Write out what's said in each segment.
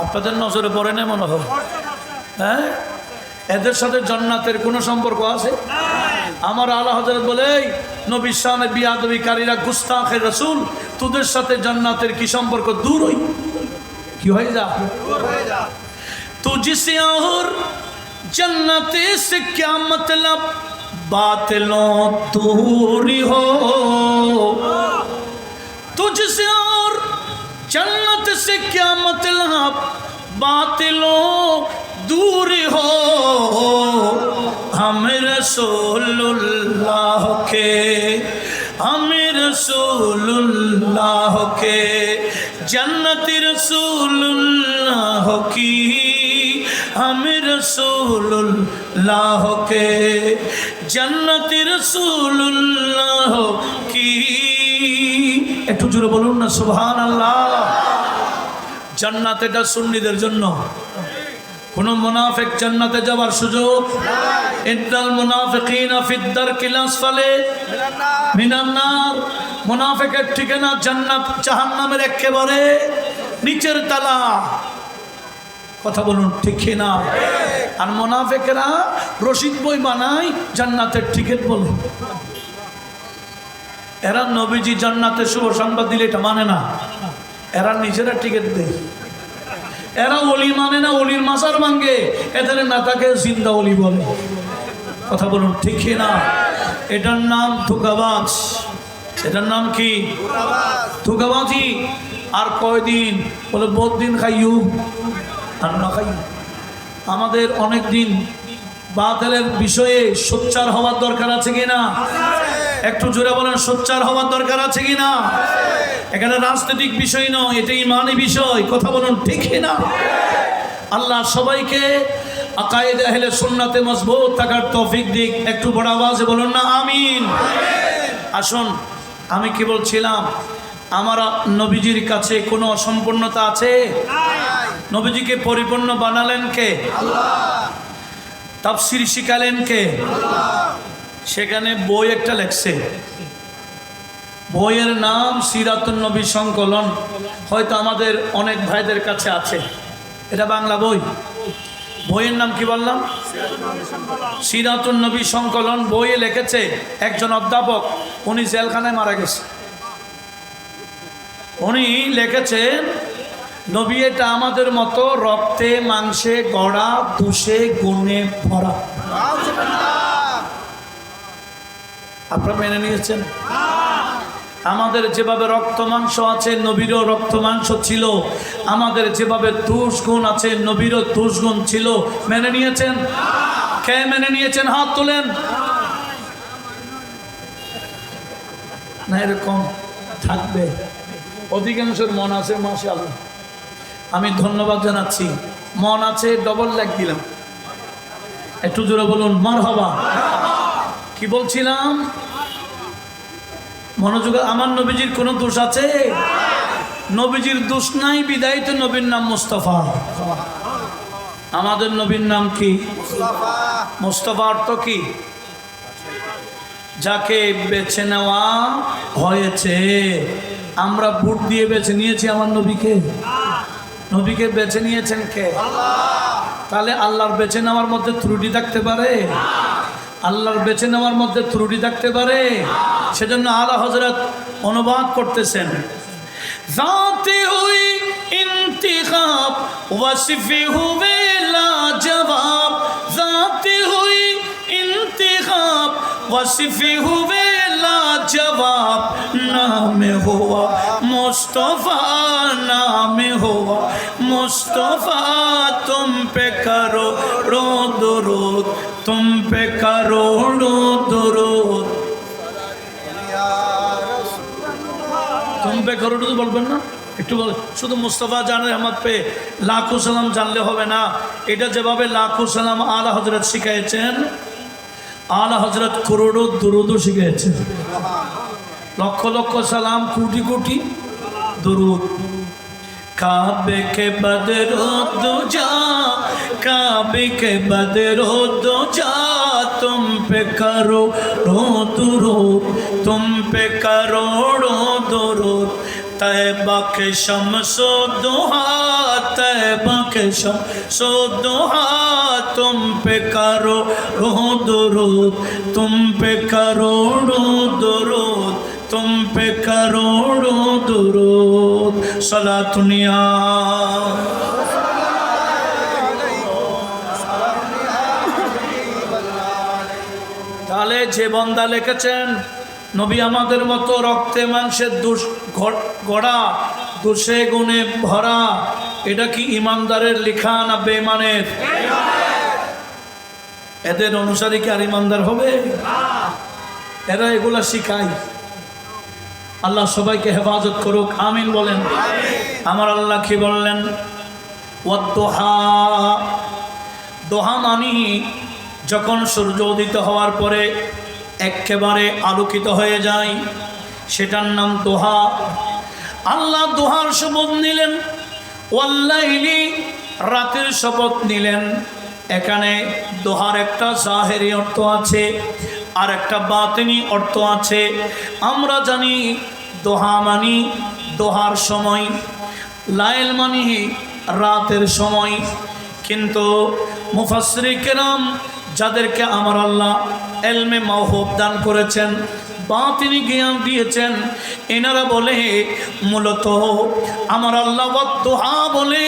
আপনাদের নজরে পড়ে না মনে হয়? হ্যাঁ, এদের সাথে জান্নাতের কোনো সম্পর্ক আছে? আমার আলা হযরত বলে, নবীর শানে বিয়াদবিকারীরা গুস্তাখে রাসূল, তোদের সাথে জান্নাতের কি সম্পর্ক? দূর হই, কি হয়ে যা तुझसे और जन्नते से क्या मतलब, बातिलों दूरी हो। तुझसे और जन्नत से क्या मतलब, बातिलों दूरी हो। हम रसूलुल्लाह के, हम रसूलुल्लाह के, जन्नत रसूलुल्लाह की, हम रसूलुल्लाह के, जन्नत रसूलुल्लाह की। একটু জোরে বলুন না সুবহানাল্লাহ। জান্নাত এটা সুন্নিদের জন্য, কোন মুনাফিক জান্নাতে যাওয়ার সুযোগ নাই। ইন্নাল মুনাফিকিনা ফিদ দারকিল আসফালি মিনান নার। মুনাফিকের ঠিকানা জান্নাত জাহান্নামের একেবারে নিচের তলা। কথা বলুন ঠিক কি না? আর মুনাফিকরা রশিদ বই বানায়, জান্নাতের টিকিট বলে। এরা নবীজি জান্নাতের শুভ সংবাদ দিলে এটা মানে না, এরা নিজেরা টিকিট দেয়। এরা ওলি মানে না, ওলির মাজার ভাঙ্গে, এদের নেতাকে জিন্দা ওলি বলে। কথা বলুন ঠিক কি না? এটার নাম ধোঁকাবাজ। এটার নাম কি? ধোঁকাবাজি। আর কয়দিন বলে বহুত দিন খাইউ আর না খাইউ। আমাদের অনেক দিন বাতিলের বিষয়ে সোচ্চার হওয়ার দরকার আছে কিনা? একটু জোরে বলেন, সোচ্চার হওয়ার দরকার আছে কিনা? এখানে রাজনৈতিক বিষয় নয়, এটা ইমানি বিষয়। কথা বলুন ঠিক না? আল্লাহ সবাইকে আকায়েদে আহলে সুন্নাতে মজবুত থাকার তৌফিক দিক। একটু বড় আওয়াজে বলুন না আমিন। আসুন, আমি কি বলছিলাম, আমার নবীজির কাছে কোনো অসম্পূর্ণতা আছে? নবীজিকে পরিপূর্ণ বানালেন কে? আল্লাহ। তাফসীর শিখালেন কে? আল্লাহ। সেখানে বই একটা লেখছে, বইয়ের নাম সিরাতুন নবী সংকলন। হয়তো আমাদের অনেক ভাইদের কাছে আছে, এটা বাংলা বই। বইয়ের নাম কি বললাম? সিরাতুন নবী সংকলন। বইয়ে লিখেছে একজন অধ্যাপক, উনি জেলখানায় মারা গেছে। উনি লিখেছেন, নবী এটা আমাদের মতো রক্তে মাংসে গড়া, দোষে গুণে ভরা। আপনারা মেনে নিয়েছেন? আমাদের যেভাবে রক্ত মাংস আছে, নবীরও রক্ত মাংস ছিল। আমাদের যেভাবে দোষ গুণ আছে, নবীরও দোষ গুণ ছিল। মেনে নিয়েছেন? কে মেনে নিয়েছেন? হাত তোলেন। না, এরকম থাকবে। অধিকাংশের মন আছে, মাশাআল্লাহ। আমি ধন্যবাদ জানাচ্ছি। মন আছে, ডবল লাইক দিলাম। একটু জোরে বলুন মারহাবা। কি বলছিলাম? মনোযোগ। আমার নবীজির কোনো দোষ আছে? নবীজির দোষ নাই, বিদায় তো নবীর নাম মুস্তাফা। আমাদের নবীর নাম কি? মুস্তাফা। অর্থ কি? যাকে বেছে নেওয়া হয়েছে। আমরা ভোট দিয়ে বেছে নিয়েছি আমার নবীকে। নবীকে বেছে নিয়েছেন কে? তাহলে আল্লাহর বেছে নেওয়ার মধ্যে ত্রুটি থাকতে পারে? আল্লাহর বেছে নেওয়ার মধ্যে ত্রুটি থাকতে পারে? সেজন্য আলা হযরত অনুবাদ করতেছেন, জাতে হুই ইন্তিখাব ওয়াসিফে হুয়ে লাজবাব, জাতে হুই ইন্তিখাব ওয়াসিফে হুয়ে লাজবাব, নামে হুয়া মুস্তাফা, নামে হুয়া মুস্তাফা, তুম পে করো দরুদ, तुम पे करोड़ों दुरूद। तुम पे करोड़ों तो বলবেন না? একটু বল। শুধু মুস্তাফা জানের রহমত পে লাখো সালাম জানলে হবে না। এটা যেভাবে লাখো সালাম আলা হযরত শিখিয়েছেন, আলা হযরত করোড়ো দুরুদও শিখিয়েছেন। লক্ষ লক্ষ সালাম, কোটি কোটি দুরুদ। काबे के बदरो दुजा, काबे के बदरो दुजा, तुम पे करोड़ों दुरूद, तुम पे करोड़ों दुरूद। तैबा के शम्सो दुहा, तैबा शम्सो दुहा तुम पे करोड़ों दुरूद, तुम पे करोड़ों दुरूद, तुम पे करोड़ों दुरूद। सलातुनिया তাহলে যে বান্দা লিখেছেন নবী আমাদের মতো রক্তে মাংসের গড়া, দোষে গুণে ভরা, এটা কি ইমানদারের লেখা না বেঈমানের? এদের অনুসারী কি আর ইমানদার হবে? এরা এগুলা শিখায়। আল্লাহ সবাইকে হেফাজত করুক, আমিন বলেন। আমার আল্লাহ কি বললেন? ওয়াদ্দুহা, দোহা মানি যখন সূর্য উদিত হওয়ার পরে একেবারে আলোকিত হয়ে যায়, সেটার নাম দোহা। আল্লাহ দোহার শপথ নিলেন, ওয়াল্লাইলি, রাতের শপথ নিলেন। এখানে দোহার একটা জাহেরি অর্থ আছে আর একটা বাতিনি অর্থ আছে। আমরা জানি দোহা মানি দোহার সময়, লাইল মানি রাতের সময়। কিন্তু মুফাসসির কেরাম যাদেরকে আমার আল্লাহ এলমে মাওহুব দান করেছেন, বাতিনি জ্ঞান দিয়েছেন, এনারা বলে মূলত আমার আল্লাহ ওয়াদ্দুহা বলে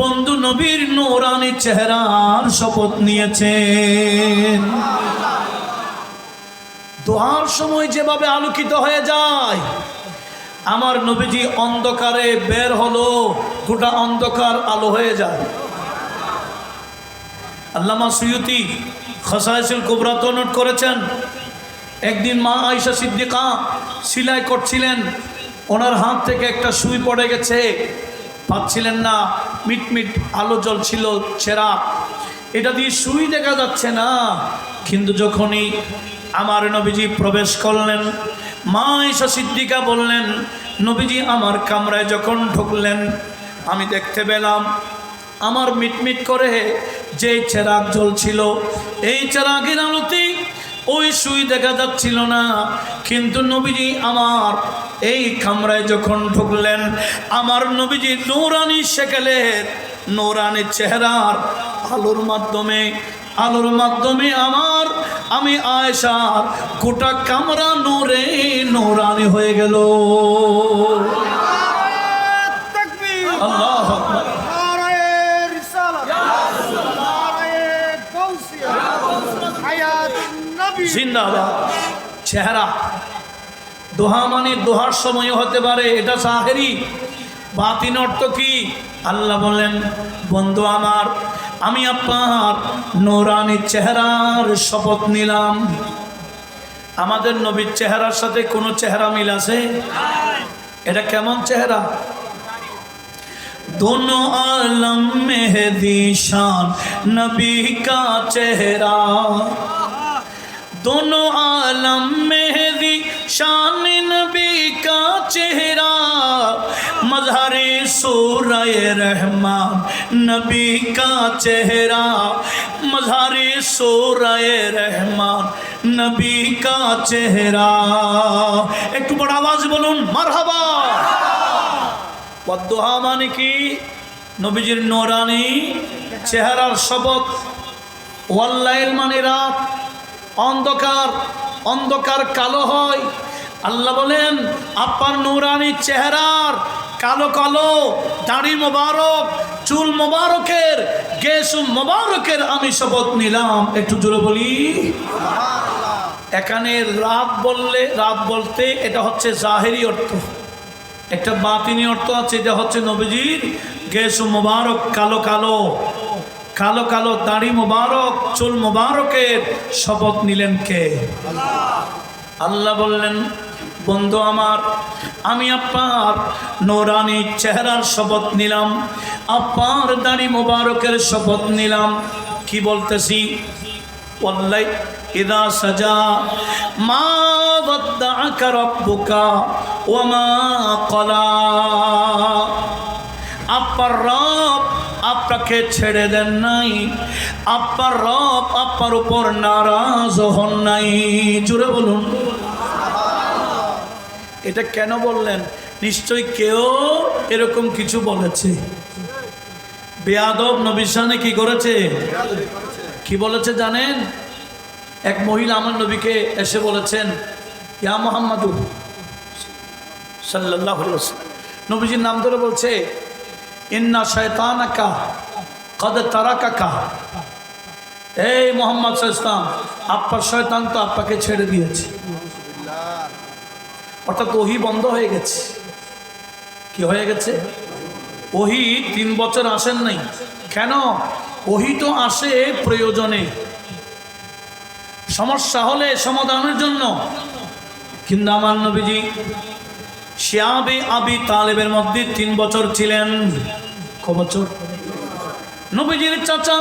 বন্ধু নবীর নূরানি চেহারার শপথ নিয়েছেন। দোহার সময় যেভাবে আলোকিত হয়ে যায়, আমার নবীজি অন্ধকারে বের হলো, গোটা অন্ধকার আলো হয়ে যায়। আল্লামা সুয়ুতি খাসায়েসুল কুবরা তো নোট করেছেন, একদিন মা আয়েশা সিদ্দিকা সেলাই করছিলেন, ওনার হাত থেকে একটা সুই পড়ে গেছে, পাচ্ছিলেন না, মিটমিট আলো জ্বলছিল চেরাগ, এটা দিয়ে সুই দেখা যাচ্ছে না। কিন্তু যখনই আমার নবীজি প্রবেশ করলেন, মা আয়েশা সিদ্দিকা বললেন, নবীজি আমার কামরায় যখন ঢুকলেন, আমি দেখতে পেলাম আমার মিটমিট করে যে চেরাগ জ্বলছিল, এই চেরাগের আলোতে ওই সুই দেখা যাচ্ছিল না। কিন্তু নবীজি আমার এই কামরায় যখন ঢুকলেন, আমার নবীজি নূরানি শেকেলের নূরানি চেহারার আলোর মাধ্যমে আমি আয়েশার গোটা কামরা নূরে নূরানি হয়ে গেল। আল্লাহু আকবার। জিন্দাবাদ। চেহারা দোহা মানে দোহার সময় হতে পারে, এটা জাহেরি। বাতিন অর্থ কি? আল্লাহ বলেন, বন্ধু আমার, আমি আপনার নূরানি চেহারার শপথ নিলাম। আমাদের নবীর চেহারার সাথে কোনো চেহারা মিল আছে? এটা কেমন চেহারা? दोनों आलम में है दीशान नबी का चेहरा, दोनों आलम में है दीशान नबी का चेहरा, मज़हरे सूरह रहमान नबी का चेहरा, मज़हरे सूरह रहमान नबी का चेहरा। एक तो बड़ा आवाज बोलून मरहबा। ওয়াদ্দুহা মানে কি? নবীজির নূরানি চেহারার শপথ। ওয়াল্লাইল মানে রাত, অন্ধকার কালো হয়। আল্লাহ বলেন, আপনার নূরানি চেহারার কালো কালো দাড়ি মোবারক, চুল মোবারকের, গেসু মোবারকের আমি শপথ নিলাম। একটু জোরে বলি। এখানে রাত বলতে এটা হচ্ছে জাহেরি অর্থ, একটা বাতিনি অর্থ আছে, এটা হচ্ছে নবীজির গেসু মোবারক, কালো কালো দাড়ি মোবারক, চুল মোবারকের শপথ নিলেন কে? আল্লাহ বললেন, বন্ধু আমার, আমি আপনার নূরানি চেহারার শপথ নিলাম, আপনার দাড়ি মোবারকের শপথ নিলাম। কি বলতেছি? ওয়াল্লাহি ইদা সাজা মা ওয়াদ্দাআকা রাব্বুকা ওয়া মা ক্বালা। আপনার রব আপনাকে ছেড়ে দেন নাই, আপনার রব আপনার উপর নারাজ হন নাই। জোরে বলুন। এটা কেন বললেন? নিশ্চয়ই কেউ এরকম কিছু বলেছে বেয়াদব নবীর সামনে কি করেছে? কি বলেছে জানেন? এক মহিলা আমার নবীকে এসে বলেছেন, ইয়া মুহাম্মাদু সাল্লাল্লাহু আলাইহি ওয়াসাল্লাম, নবীজির নাম ধরে বলছে, ইন্না শায়তানাকা কদ তারাকাকা। এই মোহাম্মদ সাল্লাল্লাহু আলাইহি ওয়াসাল্লাম, আপনার শয়তান তো আপনাকে ছেড়ে দিয়েছে। অর্থাৎ ওহী বন্ধ হয়ে গেছে। কি হয়ে গেছে? ওহী 3 বছর আসেন নাই। কেন? ওহী তো আসে প্রয়োজনে, সমস্যা হলে সমাধানের জন্য। কিন্তু আমার নবীজি শিয়াবে আবি তালেবের মধ্যে 3 বছর ছিলেন। ক বছর? নবীজির চাচা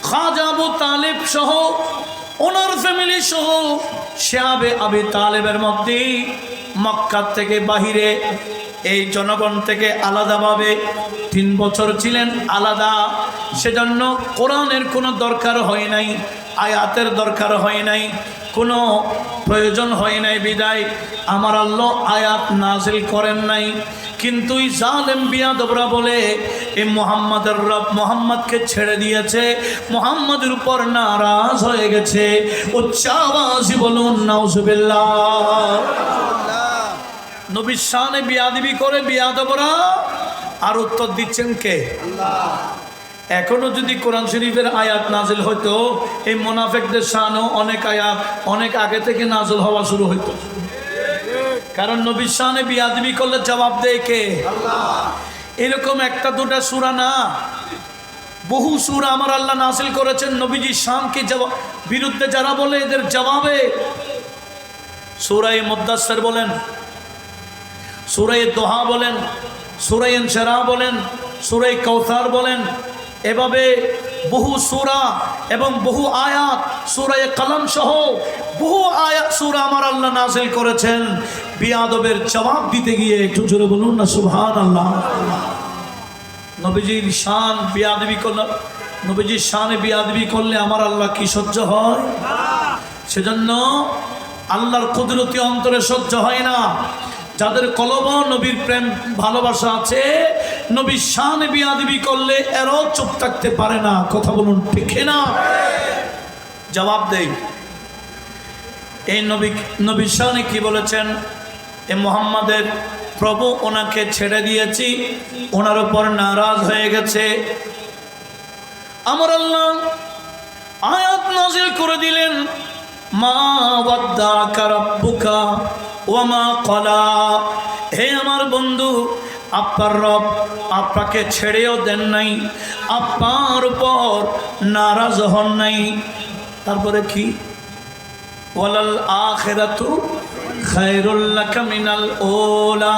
খাজা আবু তালেব সহ ওনার ফ্যামিলি সহ শিয়াবে আবি তালেবের মধ্যে মক্কা থেকে বাহিরে এই জনগণ থেকে আলাদাভাবে 3 বছর ছিলেন, আলাদা। সেজন্য কোরআনের কোনো দরকার হয় নাই, আয়াতের দরকার হয় নাই, কোনো প্রয়োজন হয় নাই। বিদায় আমার আল্লাহ আয়াত নাজিল করেন নাই। কিন্তু এই জালেম বিয়াদবরা বলে এই মুহাম্মাদের রব মুহাম্মদকে ছেড়ে দিয়েছে, মুহাম্মাদের উপর নারাজ হয়ে গেছে। উচ্চ আওয়াজে বলুন নাউজুবিল্লাহ। নবীর শানে বিয়াদবি করে বিয়াদবরা, আর উত্তর দিচ্ছেন কে? আল্লাহ। এখনো যদি কোরআন শরীফের আয়াত নাজিল হইতো, এই মুনাফিকদের শানও অনেক আয়াত অনেক আগে থেকে নাজিল হওয়া শুরু হইতো। কারণ নবীর শানে বিয়াদবি করলে জবাব দেয় কে? আল্লাহ। এরকম একটা দুটা সূরা না, বহু সূরা আমার আল্লাহ নাজিল করেছেন নবীজির শানকে বিরুদ্ধে যারা বলে এদের জবাবে। সূরা মুদ্দাসসির বলেন, সূরা দোহা বলেন, সূরা ইনশিরাহ বলেন, সূরা কাউসার বলেন, এভাবে বহু সূরা এবং বহু আয়াত, সূরা কলম সহ বহু আয়াত সূরা আমার আল্লাহ নাযিল করেছেন বিয়াদবের জবাব দিতে গিয়ে। একটু জোরে বলুন না সুবহানাল্লাহ। নবীজির শান বিয়াদবি করলে, নবীজির শানে বিয়াদবি করলে আমার আল্লাহ কি সহ্য হয়? সেজন্য আল্লাহর কুদরতি অন্তরে সহ্য হয় না। যাদের কলব নবীর প্রেম ভালোবাসা আছে, নবীর শানে বিয়াদবি করলে এরাও চুপ থাকতে পারে না। কথা বলুন ঠিক না? জবাব দেই। এই নবীর শানে কি বলেছেন? এ মুহাম্মাদের প্রভু ওনাকে ছেড়ে দিয়েছি, ওনার উপর নারাজ হয়ে গেছে। আমার আল্লাহ আয়াত নাযিল করে দিলেন, মা ওয়াদ্দাকা রাব্বুকা ওয়া মা ক্বালা। হে আমার বন্ধু, আপনার রব আপনাকে ছেড়েও দেন নাই, আপনার উপর নারাজ হন নাই। তারপরে কি? ওয়ালাল আখিরাতু খায়রুল লাকা মিনাল উলা।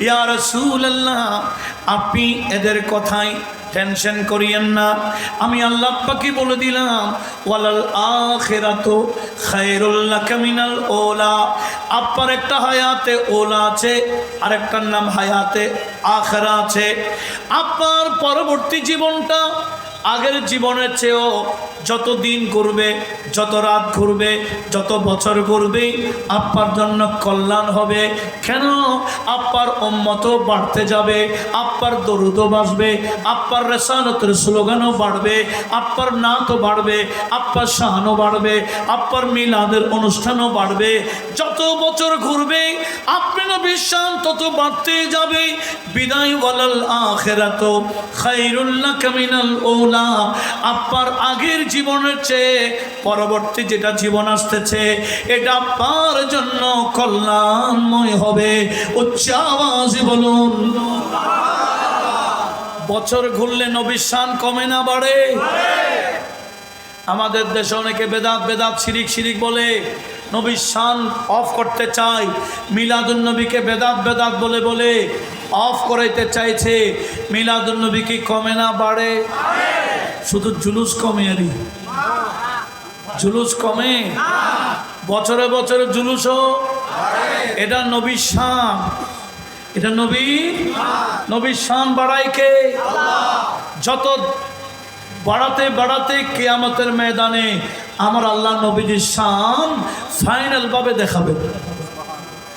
ইয়া রাসূলুল্লাহ, আপনি এদের কথাই টেনশন করিয়েন না। আমি আল্লাহ পাকই বলে দিলাম, ওয়ালাল আখিরাতু খায়রুল লাকা মিনাল উলা। আপনার একটা হায়াতে ওলা আছে, আরেকটার নাম হায়াতে আখিরা আছে। আপনার পরবর্তী জীবনটা আগের জীবনের চেয়েও যত দিন ঘুরবে, যত রাত ঘুরবে, যত বছর ঘুরবে, আপনার জন্য কল্যাণ হবে। কেন? আপনার উম্মতও বাড়তে যাবে, আপনার দরুদও বাড়বে, আপনার রিসালাতের স্লোগানও বাড়বে, আপনার নাতও বাড়বে, আপনার শানও বাড়বে, আপনার মিলাদের অনুষ্ঠানও বাড়বে। যত বছর ঘুরবে আপনি নবীর শান তত বাড়তে যাবে। বিদায় ওয়ালাল আখিরাতু খায়রুল লাকা মিনাল উলা। আপনার আগের জীবনের চেয়ে পরবর্তী যেটা জীবন আসতেছে এটা আপনার জন্য কল্যাণময় হবে। উচ্চ আওয়াজে বলুন। বছর ঘুরলে নবীর শান কমে না বাড়ে? আমাদের দেশে অনেকে বেদাত বেদাত শিরিক শিরিক বলে নবীর শান অফ করতে চায়। মিলাদুন নবীকে বেদাত বেদাত বলে বলে অফ করাইতে চাইছে। মিলাদুন নবী কি কমে না বাড়ে? শুধু জুলুস কমে। আরই জুলুস কমে, বছরে বছরে জুলুসও। এটা নবীর শান, এটা নবীর শান বাড়ায় কে? যত বাড়াতে বাড়াতে কিয়ামতের ময়দানে আমার আল্লাহ নবীর শান ফাইনাল ভাবে দেখাবে।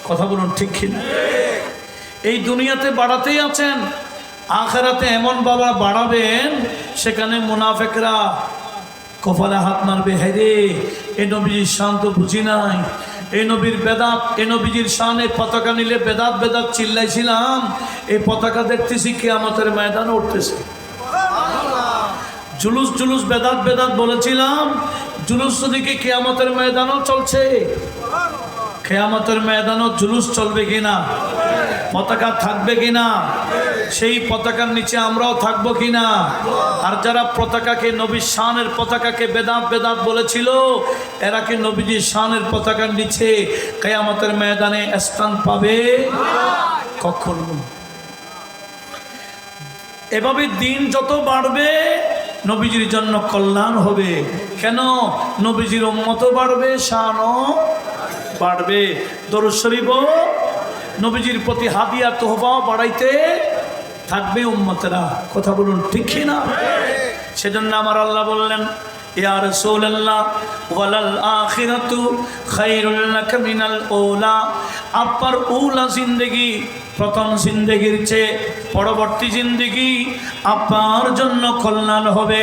কথা বলুন ঠিক কিনা? এই দুনিয়াতে বাড়াতেই আছেন, আখিরাতে এমন বাবা বাড়াবেন সেখানে মুনাফিকরা কপালে হাত মারবে, হ্যাঁ রে এই নবীজির শান তো বুঝি নাই, এই নবীর বেদাত, এই নবীজির শানে পতাকা নিলে বেদাত বেদাত চিল্লাইছিলাম, এই পতাকা দেখতেছি কিয়ামতের ময়দানে উঠতেছে। জুলুস জুলুস বেদাত বেদাত বলেছিলাম, জুলুস দিকে কিয়ামতের ময়দানও চলছে। কিয়ামতের ময়দানও জুলুস চলবে কিনা, পতাকা থাকবে কিনা, সেই পতাকার নিচে আমরাও থাকবো কিনা। আর যারা পতাকাকে নবীর শানের পতাকাকে বেদাত বেদাত বলেছিল, এরা কি নবীজির শানের পতাকার নিচে কিয়ামতের ময়দানে স্থান পাবে? কখনো। এভাবে দিন যত বাড়বে নবীজির জন্য কল্যাণ হবে। কেন? নবীজির উম্মতও বাড়বে, শানও বাড়বে। দরুদ শরীফও নবীজির প্রতি হাদিয়া তোহফাও বাড়াইতে থাকবে উম্মতেরা। কথা বলুন ঠিক কি না? সেজন্য আমার আল্লাহ বললেন, ইয়া রাসূলুল্লাহ ওয়ালাল আখিরাতু খায়রুল লাকা মিনাল উলা। আপনার উলা জিন্দেগি, প্রথম জিন্দেগির চেয়ে পরবর্তী জিন্দেগি আপনার জন্য কল্যাণ হবে।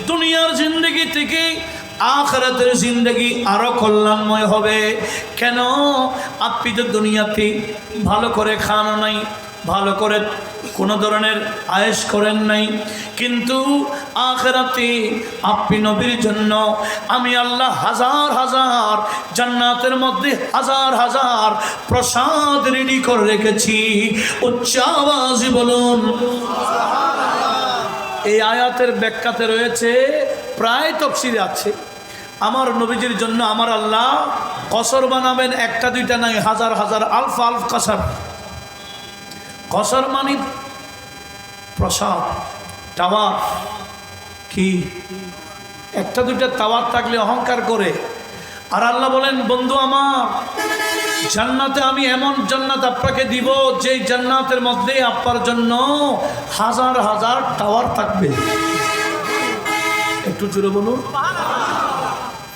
দুনিয়ার জিন্দেগি থেকে আখিরাতের জিন্দেগি আরো কল্যাণময় হবে। কেন? আপনি তো দুনিয়াতে ভালো করে খান নাই, ভালো করে কোনো ধরনের আয়েশ করেন নাই, কিন্তু আখিরাতে আপনি নবীর জন্য আমি আল্লাহ হাজার হাজার জান্নাতের মধ্যে হাজার হাজার প্রসাদ রেডি করে রেখেছি। উচ্চ আওয়াজে বলুন সুবহানাল্লাহ। এই আয়াতের ব্যাখ্যাতে রয়েছে, প্রায় তাফসীরে আছে, আমার নবীজির জন্য আমার আল্লাহ কসর বানাবেন, একটা দুইটা নাই, হাজার হাজার আলফ আলফ কসর। কসর মানে প্রসাদ, টাওয়ার। কি একটা দুইটা টাওয়ার থাকলে অহংকার করে। আর আল্লাহ বলেন, বন্ধু আমার, জান্নাতে আমি এমন জান্নাত আপনাকে দিব যেই জান্নাতের মধ্যে আপনার জন্য হাজার হাজার টাওয়ার থাকবে। একটু জোরে বলুন।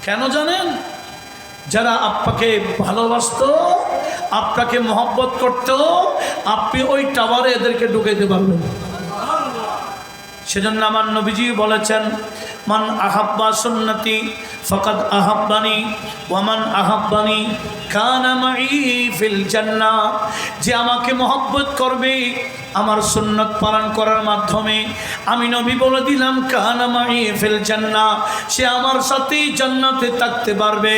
কেন জানেন? যারা আপনাকে ভালোবাসতো, আপনাকে মহব্বত করতো, আপনি ওই টাওয়ারে এদেরকে ঢুকাইতে পারবেন। সেজন্য আমার নবীজি বলেছেন, মান আহাব্বা সুন্নতি ফাকাদ আহাব্বানি ওয়া মান আহাব্বানি কানা মাই ফিল জান্নাহ। যে আমাকে মহব্বত করবে আমার সুন্নত পালন করার মাধ্যমে, আমি নবী বলে দিলাম কানা মাই ফিল জান্নাহ, সে আমার সাথেই জান্নাতে থাকতে পারবে।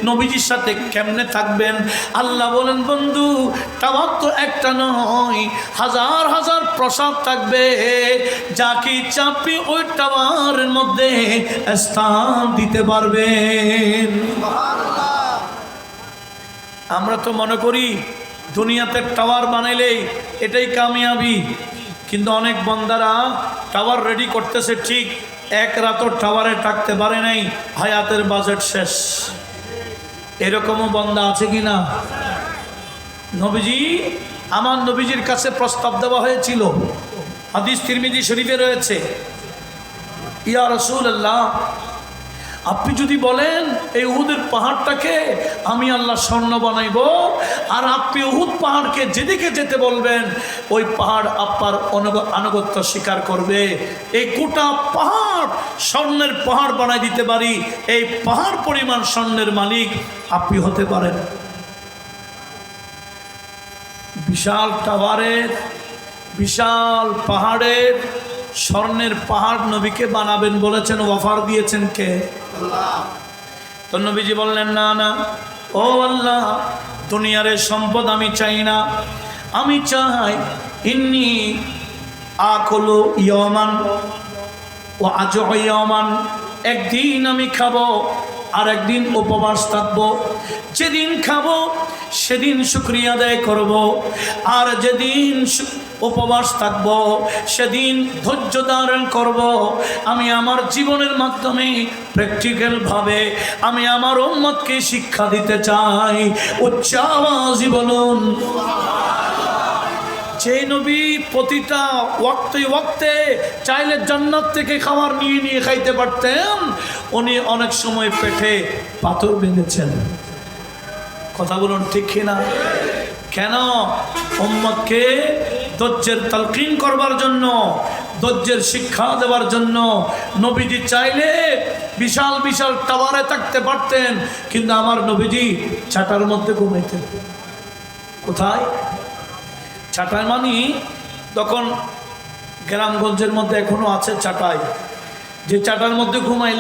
নবীজির সাথে কেমনে থাকবেন? আল্লাহ বলেন, বন্ধু টাওয়ার তো একটা নয়, হাজার হাজার প্রসাদ থাকবে, যাকে ইচ্ছা আপনি ওই টাওয়ারের মধ্যে স্থান দিতে পারবেন। আমরা তো মনে করি দুনিয়াতে টাওয়ার বানাইলেই এটাই কামিয়াবি, কিন্তু অনেক বান্দারা টাওয়ার রেডি করতেছে ঠিক, এক রাতও টাওয়ারে থাকতে পারে নাই, হায়াতের বাজেট শেষ। এরকমও বান্দা আছে কি না? নবীজি, আমার নবীজির কাছে প্রস্তাব দেওয়া হয়েছিল, হাদিস তিরমিজি শরীফে রয়েছে, ইয়া রাসূলুল্লাহ, আপনি যদি বলেন এই উহুদের পাহাড়টাকে আমি আল্লাহ স্বর্ণ বানাইব, আর আপনি উহুদ পাহাড়কে যেদিকে যেতে বলবেন ওই পাহাড় আপনার আনুগত্য স্বীকার করবে, এই গোটা পাহাড় স্বর্ণের পাহাড় বানাই দিতে পারি, এই পাহাড় পরিমাণ স্বর্ণের মালিক আপনি হতে পারেন। বিশাল টাওয়ারের, বিশাল পাহাড়ের, স্বর্ণের পাহাড় নবীকে বানাবেন বলেছেন, অফার দিয়েছেন কে? আল্লাহ। তো নবীজি বললেন, না না, ও আল্লাহ, দুনিয়ার সম্পদ আমি চাই না, আমি চাই ইন্নি আকুলু ইয়ামান ও আজউ ইয়ামান, একদিন আমি খাবো আর একদিন উপবাস থাকবো। যেদিন খাবো সেদিন শুকরিয়া আদায় করব, আর যেদিন উপবাস থাকব সেদিন ধৈর্য ধারণ করব। আমি আমার জীবনের মাধ্যমে প্র্যাকটিক্যালভাবে আমি আমার উম্মতকে শিক্ষা দিতে চাই। উচ্চ আওয়াজে বলুন। যে নবী প্রতিটা ওয়াক্তে ওয়াক্তে চাইলে জান্নাত থেকে খাবার নিয়ে নিয়ে খাইতে পারতেন, উনি অনেক সময় পেটে পাথর বেঁধেছেন। কথা বলুন ঠিক কিনা? কেন? উম্মতকে ধৈর্যের তালকিন করবার জন্য, ধৈর্যের শিক্ষা দেওয়ার জন্য। নবীজি চাইলে বিশাল বিশাল টাওয়ারে থাকতে পারতেন, কিন্তু আমার নবীজি চাটার মধ্যে ঘুমাইতেন। কোথায়? চাটাই মানি তখন গ্রামগঞ্জের মধ্যে এখনো আছে চাটাই, যে চাটার মধ্যে ঘুমাইলে